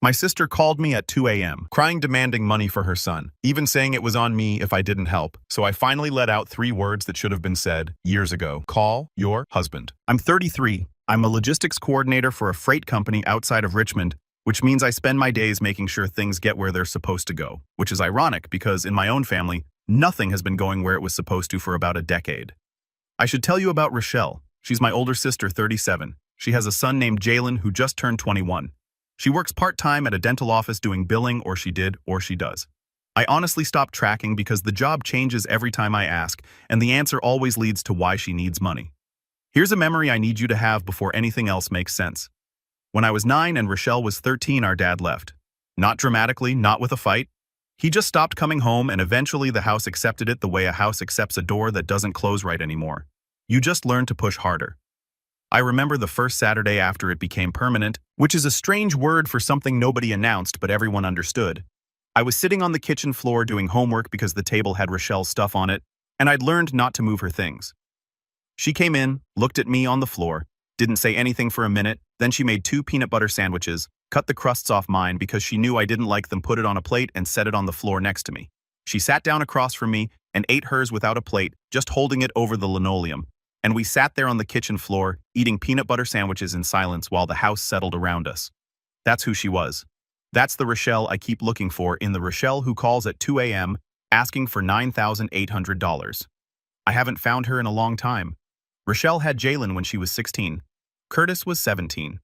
My sister called me at 2 a.m., crying demanding money for her son, even saying it was on me if I didn't help. So I finally let out 3 words that should have been said years ago. Call your husband. I'm 33. I'm a logistics coordinator for a freight company outside of Richmond, which means I spend my days making sure things get where they're supposed to go, which is ironic because in my own family, nothing has been going where it was supposed to for about a decade. I should tell you about Relle. She's my older sister, 37. She has a son named Jalen who just turned 21. She works part-time at a dental office doing billing, or she did, or she does. I honestly stopped tracking because the job changes every time I ask, and the answer always leads to why she needs money. Here's a memory I need you to have before anything else makes sense. When I was 9 and Relle was 13, our dad left. Not dramatically, not with a fight. He just stopped coming home, and eventually the house accepted it the way a house accepts a door that doesn't close right anymore. You just learn to push harder. I remember the first Saturday after it became permanent, which is a strange word for something nobody announced but everyone understood. I was sitting on the kitchen floor doing homework because the table had Relle's stuff on it, and I'd learned not to move her things. She came in, looked at me on the floor, didn't say anything for a minute, then she made 2 peanut butter sandwiches, cut the crusts off mine because she knew I didn't like them, put it on a plate, and set it on the floor next to me. She sat down across from me and ate hers without a plate, just holding it over the linoleum. And we sat there on the kitchen floor, eating peanut butter sandwiches in silence while the house settled around us. That's who she was. That's the Relle I keep looking for, in the Relle who calls at 2 a.m. asking for $9,800. I haven't found her in a long time. Relle had Jalen when she was 16. Curtis was 17.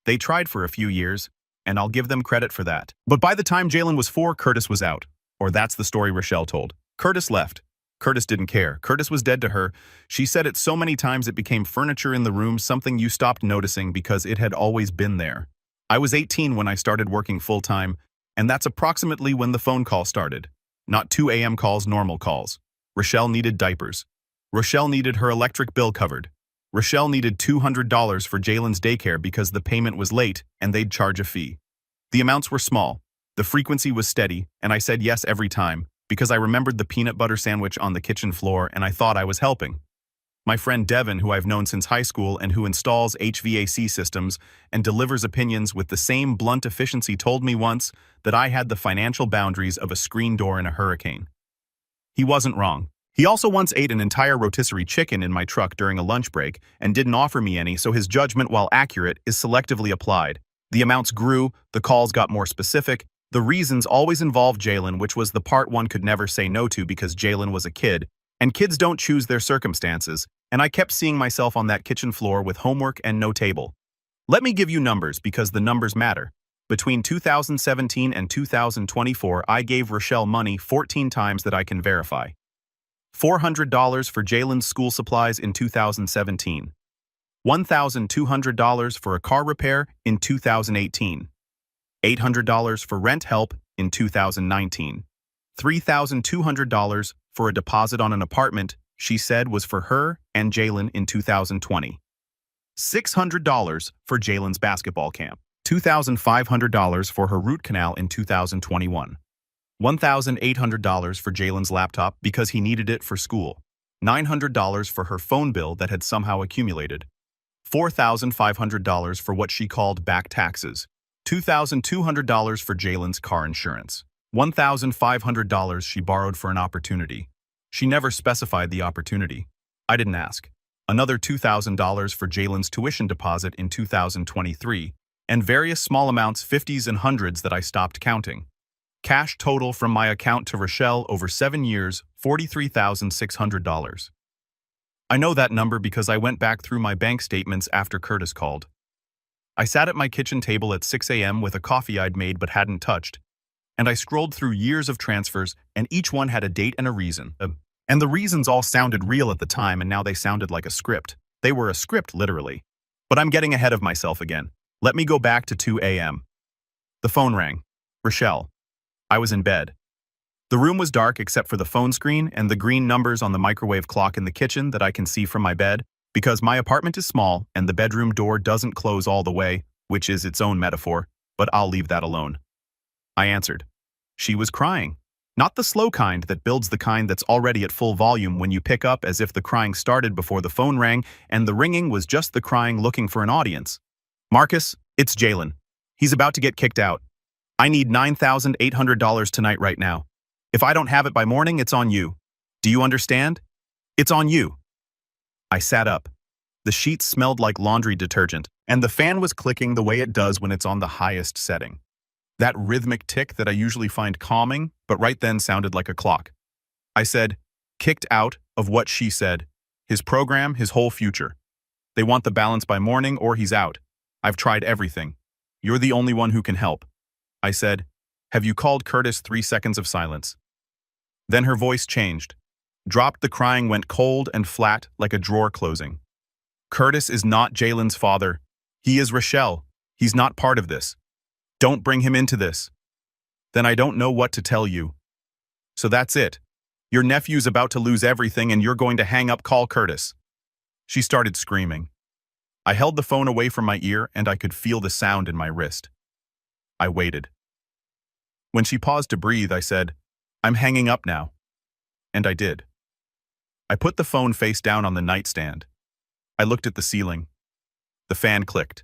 They tried for a few years, and I'll give them credit for that. But by the time Jalen was 4, Curtis was out. Or that's the story Relle told. Curtis left. Curtis didn't care. Curtis was dead to her. She said it so many times it became furniture in the room, something you stopped noticing because it had always been there. I was 18 when I started working full-time, and that's approximately when the phone call started. Not 2 a.m. calls, normal calls. Relle needed diapers. Relle needed her electric bill covered. Relle needed $200 for Jalen's daycare because the payment was late and they'd charge a fee. The amounts were small. The frequency was steady, and I said yes every time, because I remembered the peanut butter sandwich on the kitchen floor and I thought I was helping. My friend Devin, who I've known since high school and who installs HVAC systems and delivers opinions with the same blunt efficiency, told me once that I had the financial boundaries of a screen door in a hurricane. He wasn't wrong. He also once ate an entire rotisserie chicken in my truck during a lunch break and didn't offer me any, so his judgment, while accurate, is selectively applied. The amounts grew, the calls got more specific. The reasons always involved Jalen, which was the part one could never say no to because Jalen was a kid, and kids don't choose their circumstances, and I kept seeing myself on that kitchen floor with homework and no table. Let me give you numbers because the numbers matter. Between 2017 and 2024, I gave Relle money 14 times that I can verify. $400 for Jalen's school supplies in 2017. $1,200 for a car repair in 2018. $800 for rent help in 2019. $3,200 for a deposit on an apartment she said was for her and Jalen in 2020. $600 for Jalen's basketball camp. $2,500 for her root canal in 2021. $1,800 for Jalen's laptop because he needed it for school. $900 for her phone bill that had somehow accumulated. $4,500 for what she called back taxes. $2,200 for Jalen's car insurance. $1,500 she borrowed for an opportunity. She never specified the opportunity. I didn't ask. Another $2,000 for Jalen's tuition deposit in 2023, and various small amounts, 50s and 100s that I stopped counting. Cash total from my account to Relle over 7 years, $43,600. I know that number because I went back through my bank statements after Curtis called. I sat at my kitchen table at 6 a.m. with a coffee I'd made but hadn't touched, and I scrolled through years of transfers, and each one had a date and a reason. And the reasons all sounded real at the time, and now they sounded like a script. They were a script, literally. But I'm getting ahead of myself again. Let me go back to 2 a.m. The phone rang. Relle. I was in bed. The room was dark except for the phone screen and the green numbers on the microwave clock in the kitchen that I can see from my bed, because my apartment is small and the bedroom door doesn't close all the way, which is its own metaphor, but I'll leave that alone. I answered. She was crying. Not the slow kind that builds, the kind that's already at full volume when you pick up, as if the crying started before the phone rang and the ringing was just the crying looking for an audience. Marcus, it's Jalen. He's about to get kicked out. I need $9,800 tonight right now. If I don't have it by morning, it's on you. Do you understand? It's on you. I sat up. The sheets smelled like laundry detergent, and the fan was clicking the way it does when it's on the highest setting. That rhythmic tick that I usually find calming, but right then sounded like a clock. I said, kicked out of what she said. His program, his whole future. They want the balance by morning or he's out. I've tried everything. You're the only one who can help. I said, have you called Curtis? 3 seconds of silence. Then her voice changed. Dropped, the crying went cold and flat like a drawer closing. Curtis is not Jalen's father. He is Relle. He's not part of this. Don't bring him into this. Then I don't know what to tell you. So that's it. Your nephew's about to lose everything and you're going to hang up. Call Curtis. She started screaming. I held the phone away from my ear and I could feel the sound in my wrist. I waited. When she paused to breathe, I said, I'm hanging up now. And I did. I put the phone face down on the nightstand. I looked at the ceiling. The fan clicked.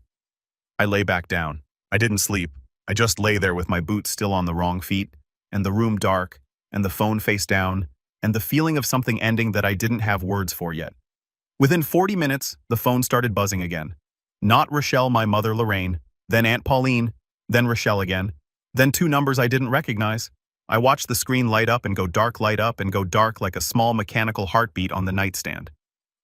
I lay back down. I didn't sleep. I just lay there with my boots still on the wrong feet, and the room dark, and the phone face down, and the feeling of something ending that I didn't have words for yet. Within 40 minutes, the phone started buzzing again. Not Relle, my mother Lorraine, then Aunt Pauline, then Relle again, then 2 numbers I didn't recognize. I watched the screen light up and go dark like a small mechanical heartbeat on the nightstand.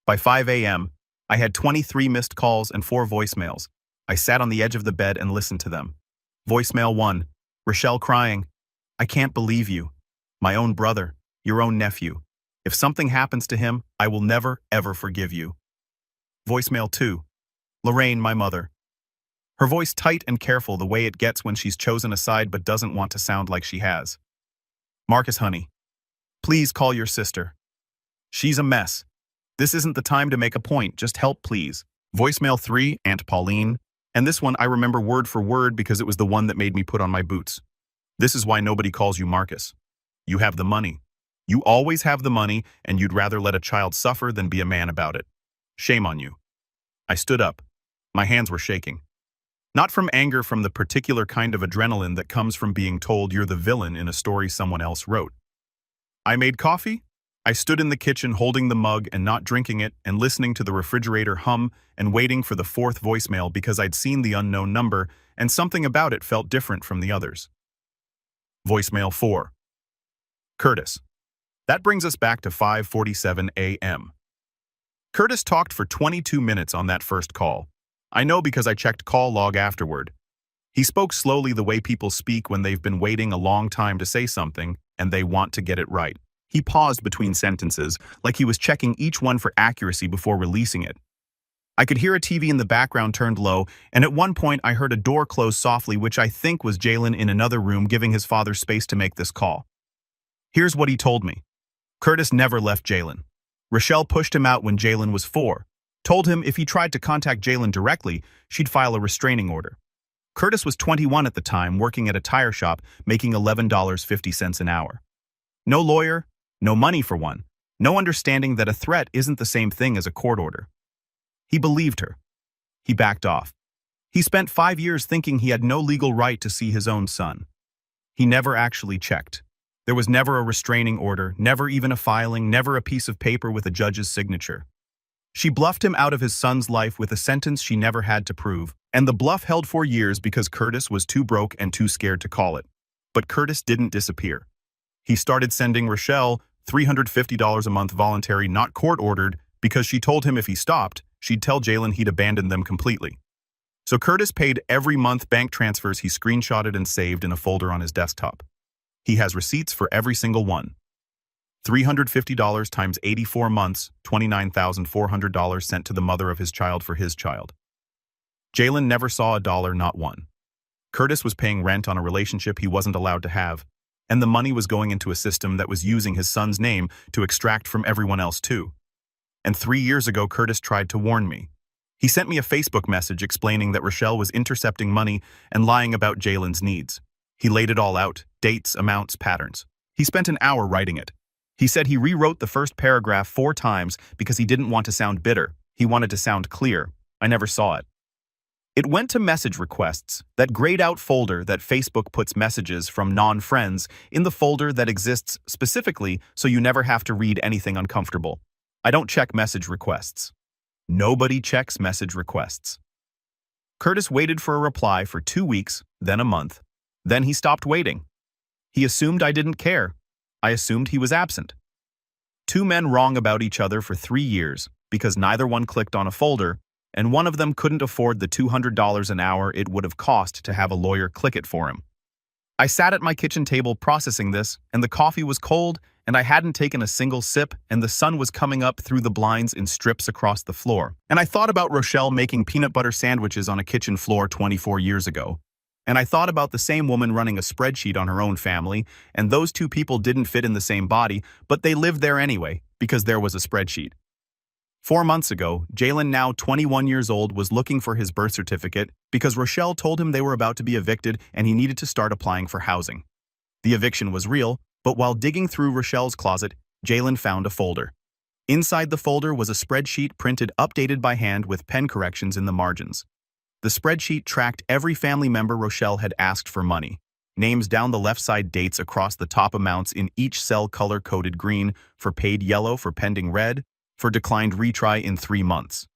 By 5 a.m., I had 23 missed calls and 4 voicemails. I sat on the edge of the bed and listened to them. Voicemail 1, Relle crying. I can't believe you. My own brother, your own nephew. If something happens to him, I will never, ever forgive you. Voicemail 2, Lorraine, my mother. Her voice tight and careful the way it gets when she's chosen a side but doesn't want to sound like she has. Marcus, honey. Please call your sister. She's a mess. This isn't the time to make a point, just help please. Voicemail 3, Aunt Pauline. And this one I remember word for word because it was the one that made me put on my boots. This is why nobody calls you Marcus. You have the money. You always have the money, and you'd rather let a child suffer than be a man about it. Shame on you. I stood up. My hands were shaking. Not from anger, from the particular kind of adrenaline that comes from being told you're the villain in a story someone else wrote. I made coffee. I stood in the kitchen holding the mug and not drinking it and listening to the refrigerator hum and waiting for the 4th voicemail because I'd seen the unknown number and something about it felt different from the others. Voicemail 4. Curtis. That brings us back to 5:47 a.m. Curtis talked for 22 minutes on that first call. I know because I checked call log afterward. He spoke slowly the way people speak when they've been waiting a long time to say something and they want to get it right. He paused between sentences, like he was checking each one for accuracy before releasing it. I could hear a TV in the background turned low, and at one point I heard a door close softly, which I think was Jalen in another room giving his father space to make this call. Here's what he told me. Curtis never left Jalen. Relle pushed him out when Jalen was 4. Told him if he tried to contact Jalen directly, she'd file a restraining order. Curtis was 21 at the time, working at a tire shop, making $11.50 an hour. No lawyer, no money for one, no understanding that a threat isn't the same thing as a court order. He believed her. He backed off. He spent 5 years thinking he had no legal right to see his own son. He never actually checked. There was never a restraining order, never even a filing, never a piece of paper with a judge's signature. She bluffed him out of his son's life with a sentence she never had to prove, and the bluff held for years because Curtis was too broke and too scared to call it. But Curtis didn't disappear. He started sending Relle $350 a month voluntary, not court-ordered, because she told him if he stopped, she'd tell Jalen he'd abandoned them completely. So Curtis paid every month bank transfers he screenshotted and saved in a folder on his desktop. He has receipts for every single one. $350 times 84 months, $29,400 sent to the mother of his child for his child. Jalen never saw a dollar, not one. Curtis was paying rent on a relationship he wasn't allowed to have, and the money was going into a system that was using his son's name to extract from everyone else too. And 3 years ago, Curtis tried to warn me. He sent me a Facebook message explaining that Relle was intercepting money and lying about Jalen's needs. He laid it all out, dates, amounts, patterns. He spent an hour writing it. He said he rewrote the first paragraph 4 times because he didn't want to sound bitter. He wanted to sound clear. I never saw it. It went to message requests, that grayed-out folder that Facebook puts messages from non-friends in the folder that exists specifically so you never have to read anything uncomfortable. I don't check message requests. Nobody checks message requests. Curtis waited for a reply for 2 weeks, then a month. Then he stopped waiting. He assumed I didn't care. I assumed he was absent. Two men wrong about each other for 3 years because neither one clicked on a folder, and one of them couldn't afford the $200 an hour it would have cost to have a lawyer click it for him. I sat at my kitchen table processing this, and the coffee was cold, and I hadn't taken a single sip, and the sun was coming up through the blinds in strips across the floor. And I thought about Rochelle making peanut butter sandwiches on a kitchen floor 24 years ago. And I thought about the same woman running a spreadsheet on her own family, and those two people didn't fit in the same body, but they lived there anyway, because there was a spreadsheet. 4 months ago, Jalen, now 21 years old, was looking for his birth certificate because Rochelle told him they were about to be evicted and he needed to start applying for housing. The eviction was real, but while digging through Rochelle's closet, Jalen found a folder. Inside the folder was a spreadsheet printed updated by hand with pen corrections in the margins. The spreadsheet tracked every family member Rochelle had asked for money. Names down the left side, dates across the top, amounts in each cell color-coded green, for paid yellow, for pending red, for declined retry in 3 months.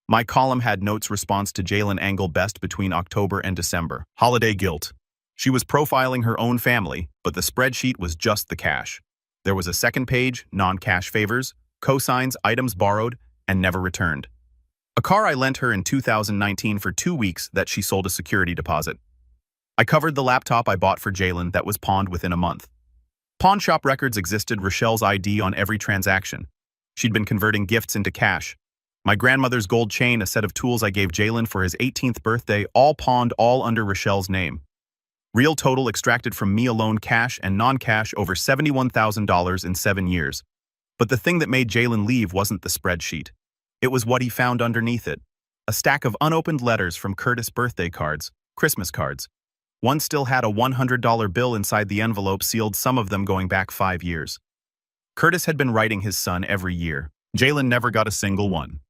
My column had notes: response to Jalen Angle best between October and December. Holiday guilt. She was profiling her own family, but the spreadsheet was just the cash. There was a second page, non-cash favors, cosigns, items borrowed, and never returned. A car I lent her in 2019 for 2 weeks that she sold a security deposit. I covered the laptop I bought for Jalen that was pawned within a month. Pawn shop records existed, Rochelle's ID on every transaction. She'd been converting gifts into cash. My grandmother's gold chain, a set of tools I gave Jalen for his 18th birthday, all pawned, all under Rochelle's name. Real total extracted from me alone, cash and non-cash, over $71,000 in 7 years. But the thing that made Jalen leave wasn't the spreadsheet. It was what he found underneath it. A stack of unopened letters from Curtis, birthday cards, Christmas cards. One still had a $100 bill inside the envelope, sealed, some of them going back 5 years. Curtis had been writing his son every year. Jalen never got a single one.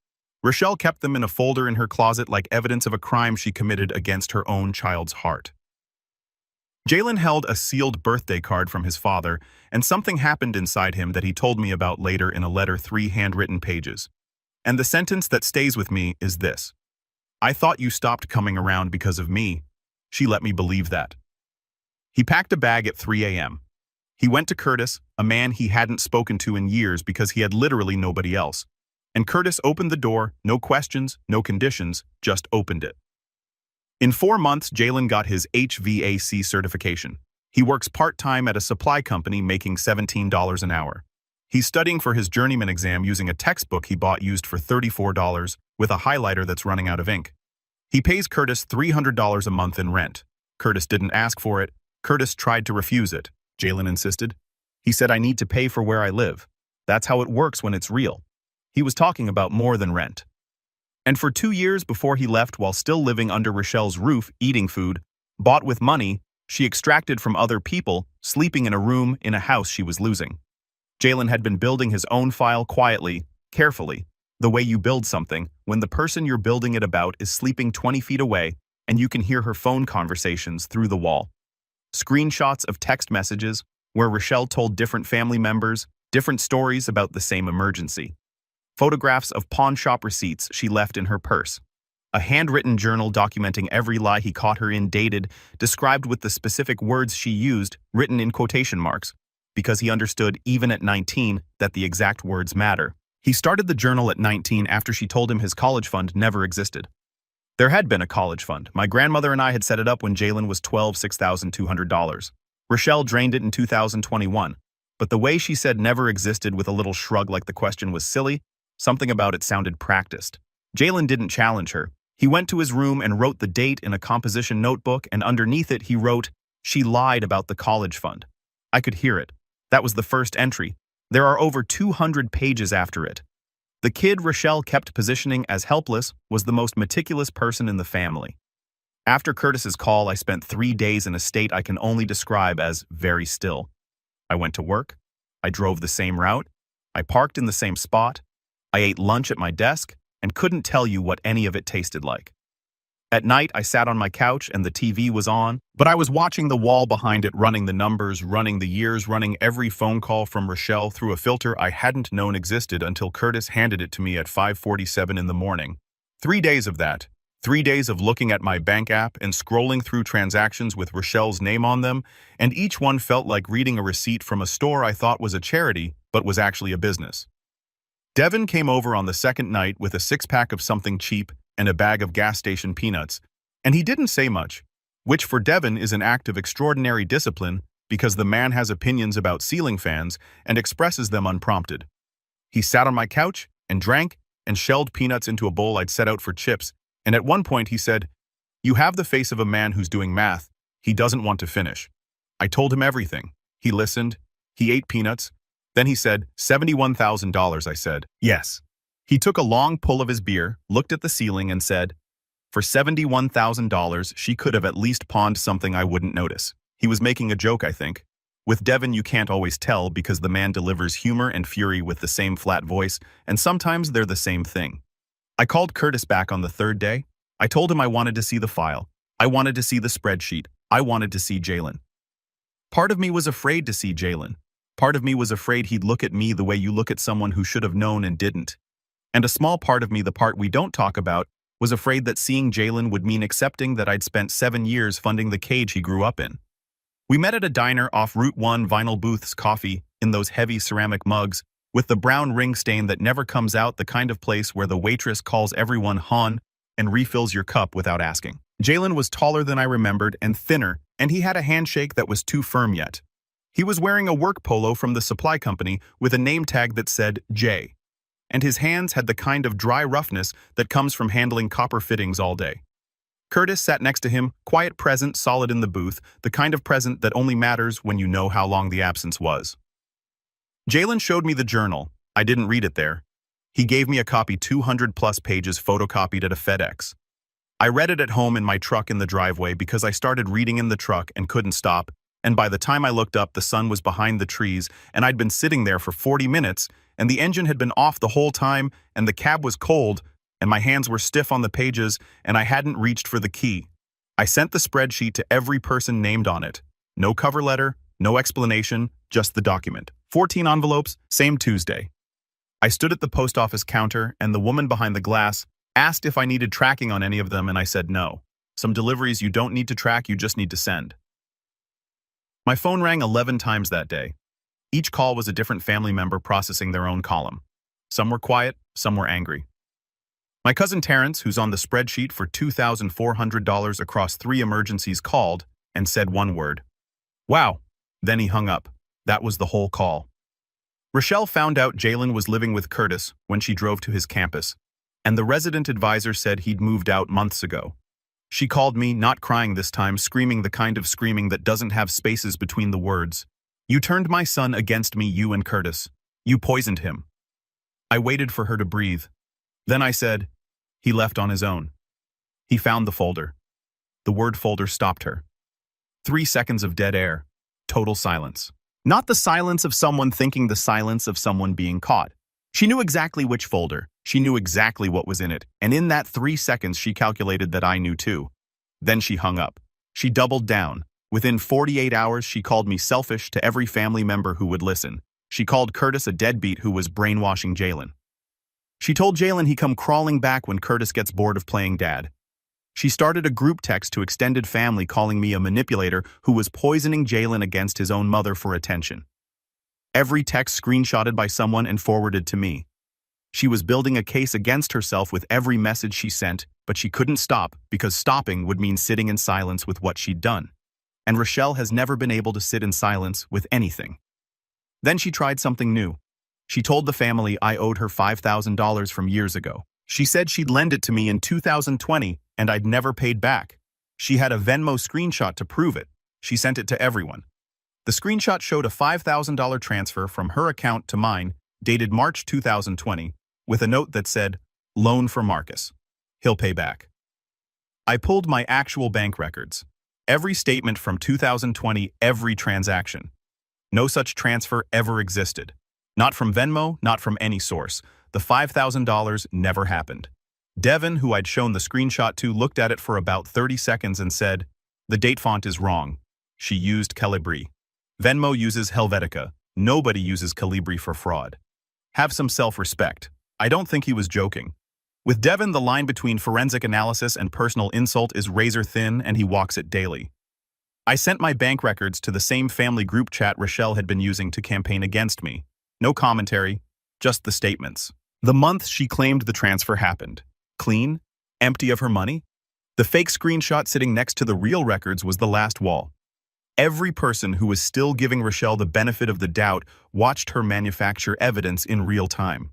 Rochelle kept them in a folder in her closet like evidence of a crime she committed against her own child's heart. Jalen held a sealed birthday card from his father, and something happened inside him that he told me about later in a letter, 3 handwritten pages. And the sentence that stays with me is this: "I thought you stopped coming around because of me." She let me believe that. He packed a bag at 3 a.m. He went to Curtis, a man he hadn't spoken to in years because he had literally nobody else. And Curtis opened the door, no questions, no conditions, just opened it. In 4 months, Jalen got his HVAC certification. He works part-time at a supply company making $17 an hour. He's studying for his journeyman exam using a textbook he bought used for $34 with a highlighter that's running out of ink. He pays Curtis $300 a month in rent. Curtis didn't ask for it. Curtis tried to refuse it. Jalen insisted. He said, "I need to pay for where I live. That's how it works when it's real." He was talking about more than rent. And for 2 years before he left, while still living under Rochelle's roof, eating food bought with money she extracted from other people, sleeping in a room in a house she was losing. Jalen had been building his own file quietly, carefully, the way you build something when the person you're building it about is sleeping 20 feet away and you can hear her phone conversations through the wall. Screenshots of text messages where Rochelle told different family members different stories about the same emergency. Photographs of pawn shop receipts she left in her purse. A handwritten journal documenting every lie he caught her in, dated, described with the specific words she used, written in quotation marks, because he understood, even at 19, that the exact words matter. He started the journal at 19 after she told him his college fund never existed. There had been a college fund. My grandmother and I had set it up when Jalen was 12, $6,200. Rochelle drained it in 2021. But the way she said never existed, with a little shrug like the question was silly, something about it sounded practiced. Jalen didn't challenge her. He went to his room and wrote the date in a composition notebook, and underneath it he wrote, "She lied about the college fund." I could hear it. That was the first entry. There are over 200 pages after it. The kid Rochelle kept positioning as helpless was the most meticulous person in the family. After Curtis's call, I spent 3 days in a state I can only describe as very still. I went to work. I drove the same route. I parked in the same spot. I ate lunch at my desk and couldn't tell you what any of it tasted like. At night, I sat on my couch and the TV was on, but I was watching the wall behind it, running the numbers, running the years, running every phone call from Relle through a filter I hadn't known existed until Curtis handed it to me at 5:47 in the morning. 3 days of that. 3 days of looking at my bank app and scrolling through transactions with Rochelle's name on them, and each one felt like reading a receipt from a store I thought was a charity, but was actually a business. Devin came over on the second night with a six-pack of something cheap and a bag of gas station peanuts, and he didn't say much, which for Devin is an act of extraordinary discipline because the man has opinions about ceiling fans and expresses them unprompted. He sat on my couch and drank and shelled peanuts into a bowl I'd set out for chips, and at one point he said, "You have the face of a man who's doing math. He doesn't want to finish." I told him everything. He listened. He ate peanuts. Then he said, $71,000, I said, "Yes." He took a long pull of his beer, looked at the ceiling and said, "For $71,000, she could have at least pawned something I wouldn't notice." He was making a joke, I think. With Devin, you can't always tell because the man delivers humor and fury with the same flat voice, and sometimes they're the same thing. I called Curtis back on the third day. I told him I wanted to see the file. I wanted to see the spreadsheet. I wanted to see Jalen. Part of me was afraid to see Jalen. Part of me was afraid he'd look at me the way you look at someone who should have known and didn't. And a small part of me, the part we don't talk about, was afraid that seeing Jalen would mean accepting that I'd spent 7 years funding the cage he grew up in. We met at a diner off Route 1 Vinyl Booth's Coffee in those heavy ceramic mugs with the brown ring stain that never comes out, the kind of place where the waitress calls everyone hon and refills your cup without asking. Jalen was taller than I remembered and thinner, and he had a handshake that was too firm yet. He was wearing a work polo from the supply company with a name tag that said J, and his hands had the kind of dry roughness that comes from handling copper fittings all day. Curtis sat next to him, quiet present, solid in the booth, the kind of present that only matters when you know how long the absence was. Jalen showed me the journal. I didn't read it there. He gave me a copy 200-plus pages photocopied at a FedEx. I read it at home in my truck in the driveway because I started reading in the truck and couldn't stop, and by the time I looked up, the sun was behind the trees, and I'd been sitting there for 40 minutes, and the engine had been off the whole time, and the cab was cold, and my hands were stiff on the pages, and I hadn't reached for the key. I sent the spreadsheet to every person named on it. No cover letter, no explanation, just the document. 14 envelopes, same Tuesday. I stood at the post office counter, and the woman behind the glass asked if I needed tracking on any of them, and I said no. Some deliveries you don't need to track, you just need to send. My phone rang 11 times that day. Each call was a different family member processing their own column. Some were quiet, some were angry. My cousin Terrence, who's on the spreadsheet for $2,400 across 3 emergencies, called and said one word. Wow. Then he hung up. That was the whole call. Relle found out Jalen was living with Curtis when she drove to his campus, and the resident advisor said he'd moved out months ago. She called me, not crying this time, screaming the kind of screaming that doesn't have spaces between the words. "You turned my son against me, you and Curtis. You poisoned him." I waited for her to breathe. Then I said, "He left on his own." He found the folder. The word folder stopped her. 3 seconds of dead air. Total silence. Not the silence of someone thinking, the silence of someone being caught. She knew exactly which folder. She knew exactly what was in it, and in that 3 seconds she calculated that I knew too. Then she hung up. She doubled down. Within 48 hours she called me selfish to every family member who would listen. She called Curtis a deadbeat who was brainwashing Jalen. She told Jalen he come crawling back when Curtis gets bored of playing dad. She started a group text to extended family calling me a manipulator who was poisoning Jalen against his own mother for attention. Every text screenshotted by someone and forwarded to me. She was building a case against herself with every message she sent, but she couldn't stop because stopping would mean sitting in silence with what she'd done. And Relle has never been able to sit in silence with anything. Then she tried something new. She told the family I owed her $5,000 from years ago. She said she'd lend it to me in 2020 and I'd never paid back. She had a Venmo screenshot to prove it. She sent it to everyone. The screenshot showed a $5,000 transfer from her account to mine, dated March 2020, with a note that said, "Loan for Marcus. He'll pay back." I pulled my actual bank records. Every statement from 2020, every transaction. No such transfer ever existed. Not from Venmo, not from any source. The $5,000 never happened. Devin, who I'd shown the screenshot to, looked at it for about 30 seconds and said, "The date font is wrong. She used Calibri. Venmo uses Helvetica. Nobody uses Calibri for fraud. Have some self-respect." I don't think he was joking. With Devin, the line between forensic analysis and personal insult is razor thin, and he walks it daily. I sent my bank records to the same family group chat Relle had been using to campaign against me. No commentary, just the statements. The month she claimed the transfer happened. Clean? Empty of her money? The fake screenshot sitting next to the real records was the last wall. Every person who was still giving Relle the benefit of the doubt watched her manufacture evidence in real time.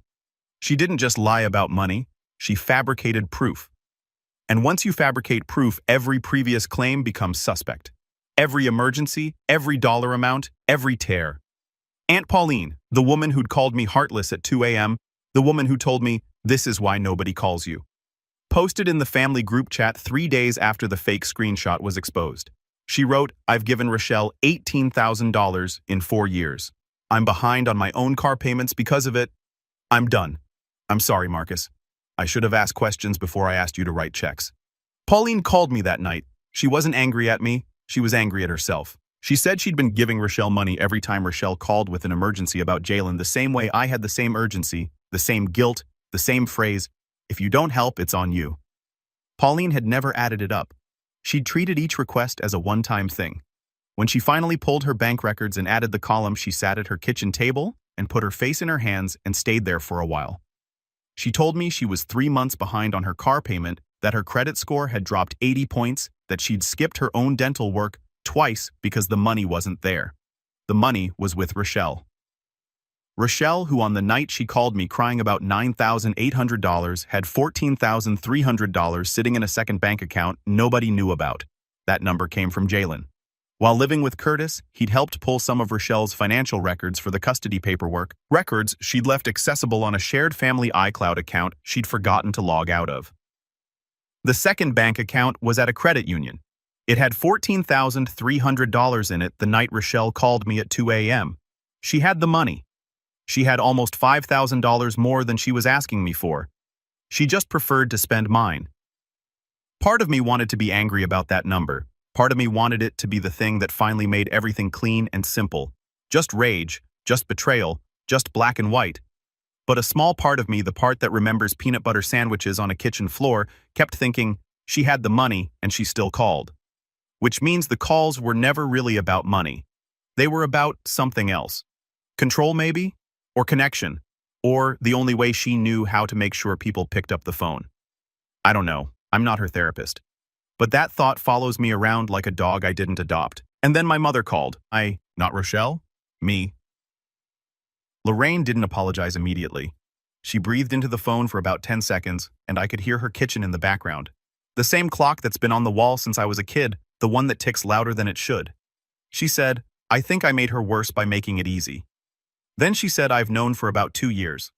She didn't just lie about money, she fabricated proof. And once you fabricate proof, every previous claim becomes suspect. Every emergency, every dollar amount, every tear. Aunt Pauline, the woman who'd called me heartless at 2 a.m., the woman who told me, "This is why nobody calls you," posted in the family group chat 3 days after the fake screenshot was exposed. She wrote, "I've given Relle $18,000 in 4 years. I'm behind on my own car payments because of it. I'm done. I'm sorry, Marcus. I should have asked questions before I asked you to write checks." Pauline called me that night. She wasn't angry at me. She was angry at herself. She said she'd been giving Relle money every time Relle called with an emergency about Jalen, the same way I had the same urgency, the same guilt, the same phrase, "If you don't help, it's on you." Pauline had never added it up. She'd treated each request as a one-time thing. When she finally pulled her bank records and added the column, she sat at her kitchen table and put her face in her hands and stayed there for a while. She told me she was 3 months behind on her car payment, that her credit score had dropped 80 points, that she'd skipped her own dental work twice because the money wasn't there. The money was with Relle. Relle, who on the night she called me crying about $9,800, had $14,300 sitting in a second bank account nobody knew about. That number came from Jalen. While living with Curtis, he'd helped pull some of Rochelle's financial records for the custody paperwork, records she'd left accessible on a shared family iCloud account she'd forgotten to log out of. The second bank account was at a credit union. It had $14,300 in it the night Relle called me at 2 a.m. She had the money. She had almost $5,000 more than she was asking me for. She just preferred to spend mine. Part of me wanted to be angry about that number. Part of me wanted it to be the thing that finally made everything clean and simple. Just rage, just betrayal, just black and white. But a small part of me, the part that remembers peanut butter sandwiches on a kitchen floor, kept thinking, she had the money and she still called. Which means the calls were never really about money. They were about something else. Control maybe? Or connection? Or the only way she knew how to make sure people picked up the phone. I don't know. I'm not her therapist. But that thought follows me around like a dog I didn't adopt. And then my mother called. Not Relle? Me. Lorraine didn't apologize immediately. She breathed into the phone for about 10 seconds, and I could hear her kitchen in the background. The same clock that's been on the wall since I was a kid, the one that ticks louder than it should. She said, "I think I made her worse by making it easy." Then she said, "I've known for about 2 years.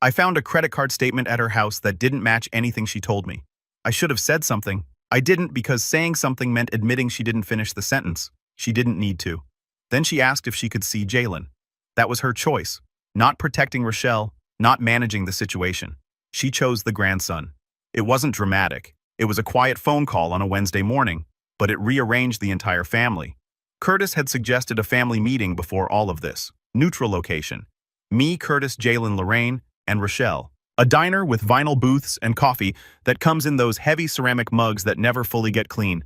I found a credit card statement at her house that didn't match anything she told me. I should have said something. I didn't because saying something meant admitting she didn't finish the sentence. She didn't need to. Then she asked if she could see Jalen. That was her choice. Not protecting Relle, not managing the situation. She chose the grandson. It wasn't dramatic. It was a quiet phone call on a Wednesday morning, but it rearranged the entire family. Curtis had suggested a family meeting before all of this. Neutral location. Me, Curtis, Jalen, Lorraine, and Relle. A diner with vinyl booths and coffee that comes in those heavy ceramic mugs that never fully get clean.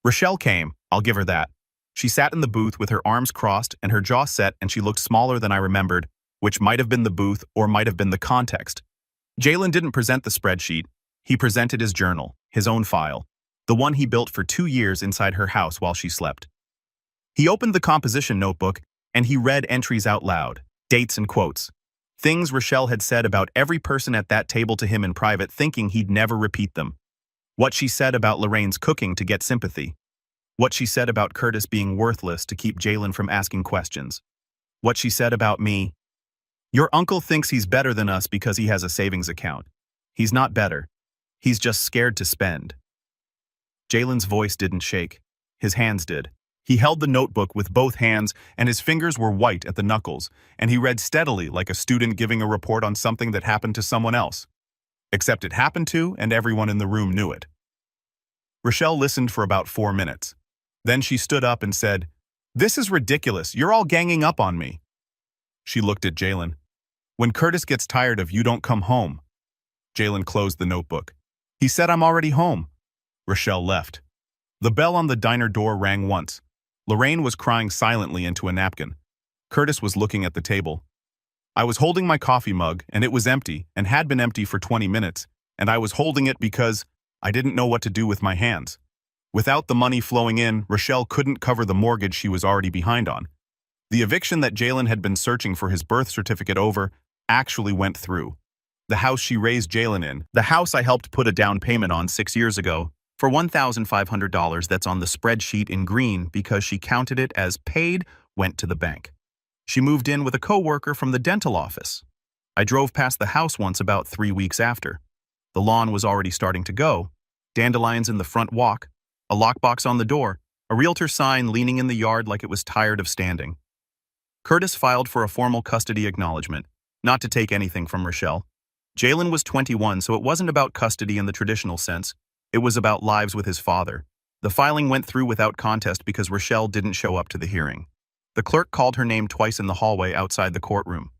Relle came, I'll give her that. She sat in the booth with her arms crossed and her jaw set, and she looked smaller than I remembered, which might have been the booth or might have been the context. Jalen didn't present the spreadsheet. He presented his journal, his own file, the one he built for 2 years inside her house while she slept. He opened the composition notebook and he read entries out loud, dates and quotes. Things Relle had said about every person at that table to him in private, thinking he'd never repeat them. What she said about Lorraine's cooking to get sympathy. What she said about Curtis being worthless to keep Jalen from asking questions. What she said about me. Your uncle thinks he's better than us because he has a savings account. He's not better. He's just scared to spend. Jalen's voice didn't shake. His hands did. He held the notebook with both hands, and his fingers were white at the knuckles, and he read steadily like a student giving a report on something that happened to someone else. Except it happened to, and everyone in the room knew it. Relle listened for about 4 minutes. Then she stood up and said, "This is ridiculous. You're all ganging up on me." She looked at Jalen. "When Curtis gets tired of you don't come home." Jalen closed the notebook. "He said I'm already home." Relle left. The bell on the diner door rang once. Lorraine was crying silently into a napkin. Curtis was looking at the table. I was holding my coffee mug, and it was empty, and had been empty for 20 minutes, and I was holding it because I didn't know what to do with my hands. Without the money flowing in, Relle couldn't cover the mortgage she was already behind on. The eviction that Jalen had been searching for his birth certificate over actually went through. The house she raised Jalen in, the house I helped put a down payment on 6 years ago, for $1,500 that's on the spreadsheet in green because she counted it as paid, went to the bank. She moved in with a coworker from the dental office. I drove past the house once about 3 weeks after. The lawn was already starting to go, dandelions in the front walk, a lockbox on the door, a realtor sign leaning in the yard like it was tired of standing. Curtis filed for a formal custody acknowledgement, not to take anything from Relle. Jalen was 21, so it wasn't about custody in the traditional sense. It was about lives with his father. The filing went through without contest because Relle didn't show up to the hearing. The clerk called her name twice in the hallway outside the courtroom.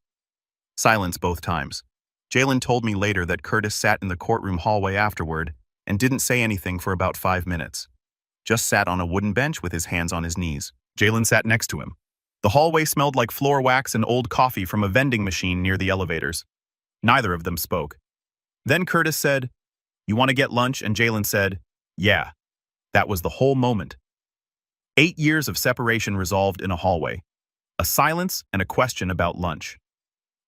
Silence both times. Jalen told me later that Curtis sat in the courtroom hallway afterward and didn't say anything for about 5 minutes. Just sat on a wooden bench with his hands on his knees. Jalen sat next to him. The hallway smelled like floor wax and old coffee from a vending machine near the elevators. Neither of them spoke. Then Curtis said, "You want to get lunch?" And Jalen said, "Yeah." That was the whole moment. 8 years of separation resolved in a hallway. A silence and a question about lunch.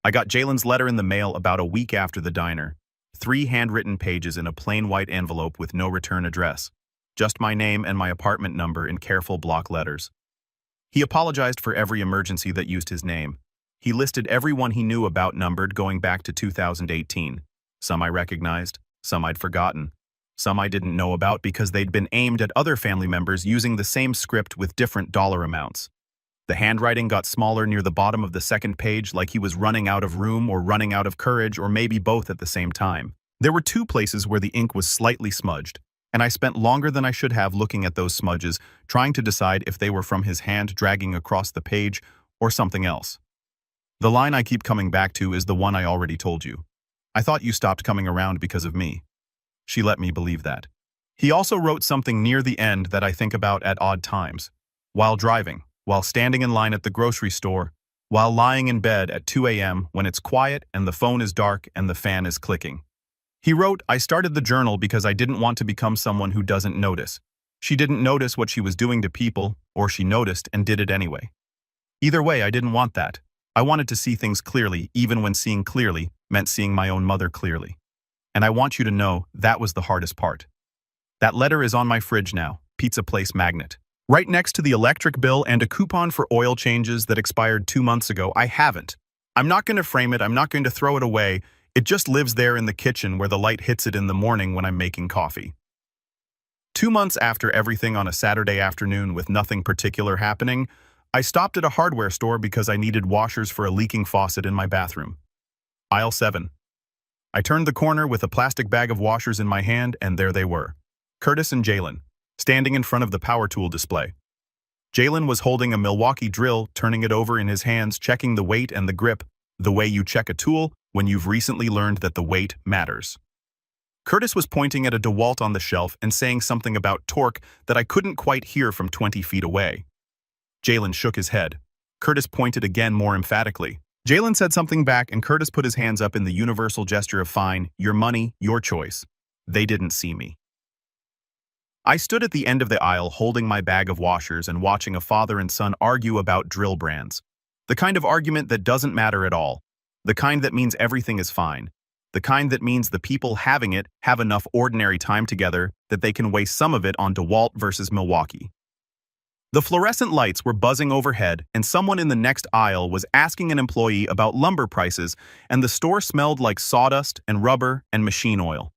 I got Jalen's letter in the mail about a week after the diner. 3 handwritten pages in a plain white envelope with no return address. Just my name and my apartment number in careful block letters. He apologized for every emergency that used his name. He listed everyone he knew about numbered going back to 2018. Some I recognized, some I'd forgotten. Some I didn't know about because they'd been aimed at other family members using the same script with different dollar amounts. The handwriting got smaller near the bottom of the second page, like he was running out of room or running out of courage, or maybe both at the same time. There were 2 places where the ink was slightly smudged, and I spent longer than I should have looking at those smudges, trying to decide if they were from his hand dragging across the page or something else. The line I keep coming back to is the one I already told you. "I thought you stopped coming around because of me." She let me believe that. He also wrote something near the end that I think about at odd times. While driving, while standing in line at the grocery store, while lying in bed at 2 a.m. when it's quiet and the phone is dark and the fan is clicking. He wrote, "I started the journal because I didn't want to become someone who doesn't notice." She didn't notice what she was doing to people, or she noticed and did it anyway. Either way, I didn't want that. I wanted to see things clearly, even when seeing clearly meant seeing my own mother clearly. And I want you to know that was the hardest part. That letter is on my fridge now, pizza place magnet. Right next to the electric bill and a coupon for oil changes that expired 2 months ago. I haven't. I'm not going to frame it, I'm not going to throw it away. It just lives there in the kitchen where the light hits it in the morning when I'm making coffee. 2 months after everything on a Saturday afternoon with nothing particular happening, I stopped at a hardware store because I needed washers for a leaking faucet in my bathroom. Aisle 7. I turned the corner with a plastic bag of washers in my hand, and there they were. Curtis and Jalen, standing in front of the power tool display. Jalen was holding a Milwaukee drill, turning it over in his hands, checking the weight and the grip, the way you check a tool when you've recently learned that the weight matters. Curtis was pointing at a DeWalt on the shelf and saying something about torque that I couldn't quite hear from 20 feet away. Jalen shook his head. Curtis pointed again more emphatically. Jalen said something back, and Curtis put his hands up in the universal gesture of fine, your money, your choice. They didn't see me. I stood at the end of the aisle holding my bag of washers and watching a father and son argue about drill brands. The kind of argument that doesn't matter at all. The kind that means everything is fine. The kind that means the people having it have enough ordinary time together that they can waste some of it on DeWalt versus Milwaukee. The fluorescent lights were buzzing overhead, and someone in the next aisle was asking an employee about lumber prices, and the store smelled like sawdust and rubber and machine oil.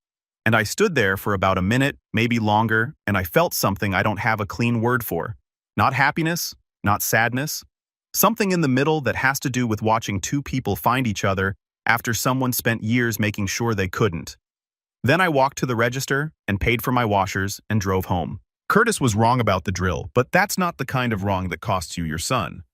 And I stood there for about a minute, maybe longer, and I felt something I don't have a clean word for. Not happiness, not sadness. Something in the middle that has to do with watching 2 people find each other after someone spent years making sure they couldn't. Then I walked to the register and paid for my washers and drove home. Curtis was wrong about the drill, but that's not the kind of wrong that costs you your son.